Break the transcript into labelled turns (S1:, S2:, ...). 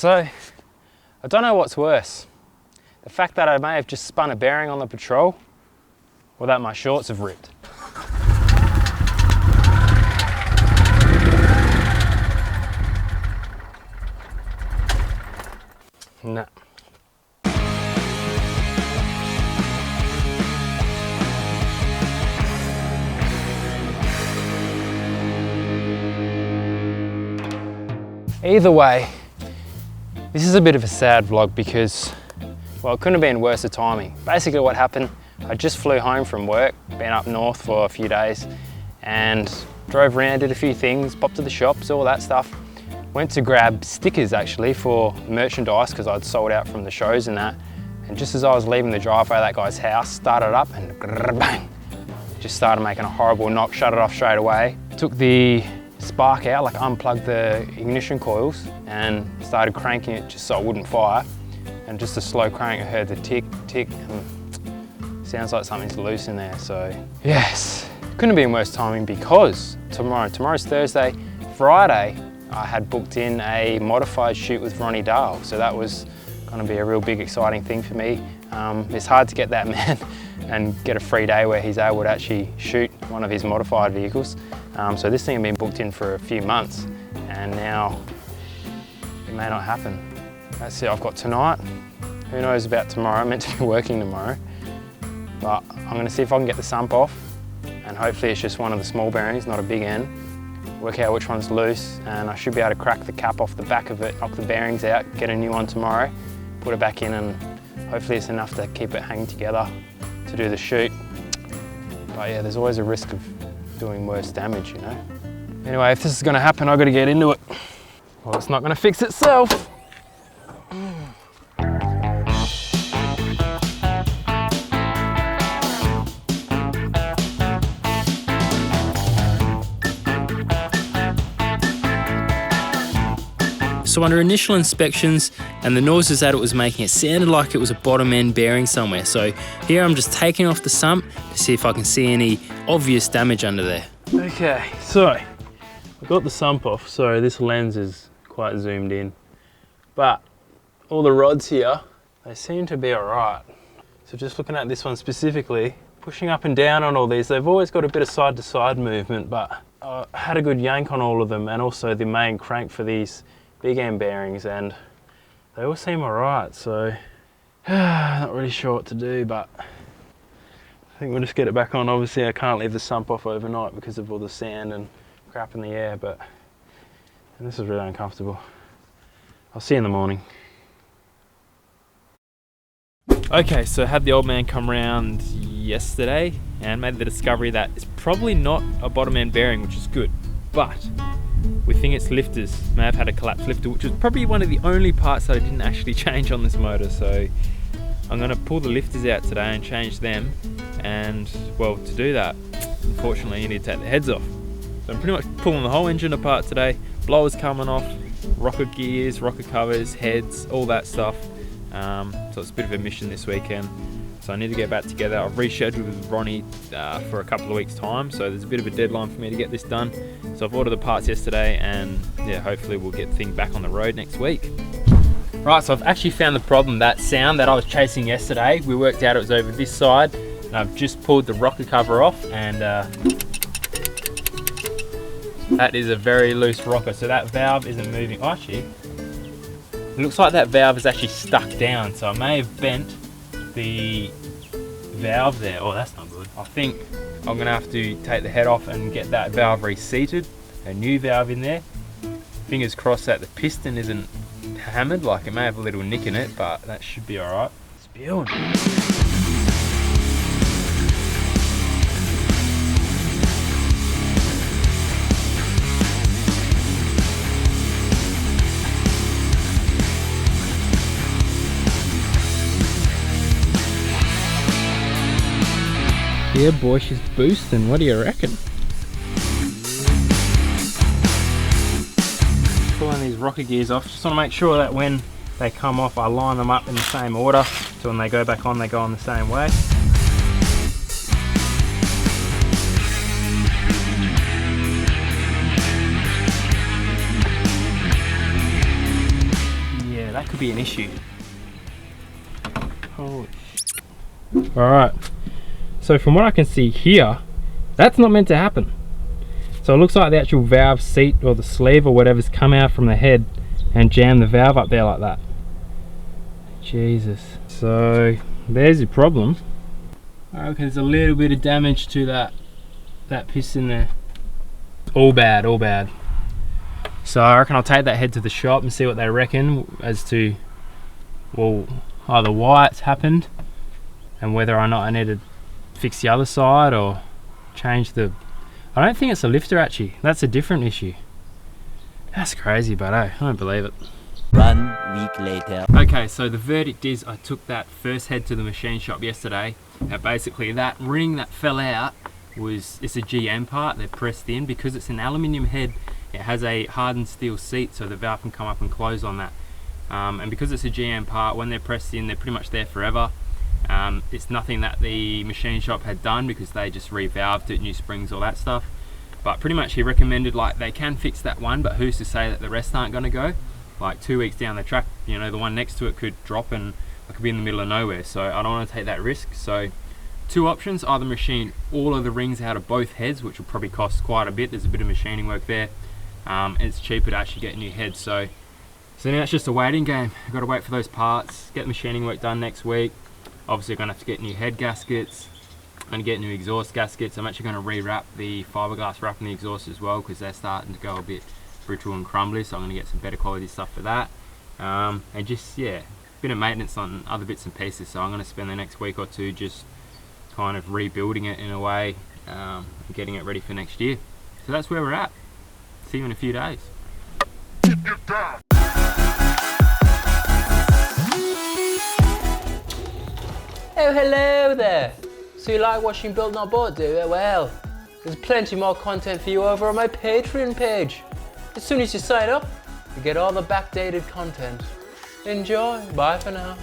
S1: So, I don't know what's worse. The fact that I may have just spun a bearing on the Patrol, or that my shorts have ripped. No. Either way, this is a bit of a sad vlog because, well, it couldn't have been worse of timing. Basically what happened, I just flew home from work, been up north for a few days, and drove around, did a few things, popped to the shops, all that stuff. Went to grab stickers actually for merchandise because I'd sold out from the shows and that. And just as I was leaving the driveway of that guy's house, started up and bang, just started making a horrible knock, shut it off straight away. Took the spark out, like unplugged the ignition coils and started cranking it just so it wouldn't fire. And just a slow crank, I heard the tick, tick, and sounds like something's loose in there. So yes, couldn't have been worse timing because tomorrow's Thursday, Friday, I had booked in a modified shoot with Ronnie Dahl. So that was gonna be a real big exciting thing for me. It's hard to get that man and get a free day where he's able to actually shoot one of his modified vehicles. So this thing had been booked in for a few months and now it may not happen. That's it, I've got tonight. Who knows about tomorrow? I'm meant to be working tomorrow. But I'm gonna see if I can get the sump off and hopefully it's just one of the small bearings, not a big end. Work out which one's loose and I should be able to crack the cap off the back of it, knock the bearings out, get a new one tomorrow, put it back in and hopefully it's enough to keep it hanging together to do the shoot. But yeah, there's always a risk of doing worse damage, you know? Anyway, if this is gonna happen, I've gotta get into it. Well, it's not gonna fix itself.
S2: So under initial inspections and the noises that it was making, it sounded like it was a bottom end bearing somewhere. So here I'm just taking off the sump to see if I can see any obvious damage under there.
S1: Okay, so I got the sump off. Sorry, this lens is quite zoomed in. But all the rods here, they seem to be all right. So just looking at this one specifically, pushing up and down on all these, they've always got a bit of side to side movement, but I had a good yank on all of them and also the main crank for these big end bearings and they all seem all right. So not really sure what to do, but I think we'll just get it back on. Obviously I can't leave the sump off overnight because of all the sand and crap in the air, but and this is really uncomfortable. I'll see you in the morning.
S2: Okay, so I had the old man come around yesterday and made the discovery that it's probably not a bottom end bearing, which is good, but we think it's lifters. May have had a collapsed lifter, which is probably one of the only parts that I didn't actually change on this motor. So I'm gonna pull the lifters out today and change them. And well, to do that, unfortunately you need to take the heads off. So I'm pretty much pulling the whole engine apart today. Blowers coming off, rocket gears, rocket covers, heads, all that stuff. So it's a bit of a mission this weekend. So I need to get back together. I've rescheduled with Ronnie for a couple of weeks' time, so there's a bit of a deadline for me to get this done. So I've ordered the parts yesterday and yeah, hopefully we'll get the thing back on the road next week. Right, so I've actually found the problem. That sound that I was chasing yesterday, we worked out it was over this side. And I've just pulled the rocker cover off and that is a very loose rocker, so that valve isn't moving. Oh, actually, it looks like that valve is actually stuck down, so I may have bent the valve there. Oh, that's not good. I think I'm gonna have to take the head off and get that valve reseated, a new valve in there. Fingers crossed that the piston isn't hammered, like it may have a little nick in it, but that should be all right. Spewing. Yeah boy, she's boosting. What do you reckon?
S1: Pulling these rocker gears off, just want to make sure that when they come off I line them up in the same order, so when they go back on they go on the same way.
S2: be an issue. Holy shit. Alright, so from what I can see here, that's not meant to happen. So it looks like the actual valve seat or the sleeve or whatever's come out from the head and jammed the valve up there like that. Jesus. So there's your problem. Okay, there's a little bit of damage to that piston there. All bad, all bad. So I reckon I'll take that head to the shop and see what they reckon as to, well, either why it's happened and whether or not I need to fix the other side or change the... I don't think it's a lifter actually, that's a different issue. That's crazy, but I don't believe it.
S3: 1 week later.
S2: Okay, so the verdict is I took that first head to the machine shop yesterday. Now basically that ring that fell out it's a GM part they've pressed in. Because it's an aluminium head, it has a hardened steel seat so the valve can come up and close on that. And because it's a GM part, when they're pressed in, they're pretty much there forever. It's nothing that the machine shop had done because they just revalved it, new springs, all that stuff. But pretty much he recommended, like, they can fix that one, but who's to say that the rest aren't going to go? Like 2 weeks down the track, you know, the one next to it could drop and I could be in the middle of nowhere. So I don't want to take that risk. So two options: either machine all of the rings out of both heads, which will probably cost quite a bit. There's a bit of machining work there. And it's cheaper to actually get a new head. So now it's just a waiting game. I've got to wait for those parts, get the machining work done next week. Obviously I'm going to have to get new head gaskets. I'm going to get new exhaust gaskets. I'm actually going to re-wrap the fiberglass wrap in the exhaust as well because they're starting to go a bit brittle and crumbly, so I'm going to get some better quality stuff for that. And just, yeah, a bit of maintenance on other bits and pieces. So I'm going to spend the next week or two just kind of rebuilding it in a way, and getting it ready for next year. So that's where we're at. See you in a few days.
S1: Oh, hello there. So you like watching Build Not Bought, do you? Well, there's plenty more content for you over on my Patreon page. As soon as you sign up, you get all the backdated content. Enjoy. Bye for now.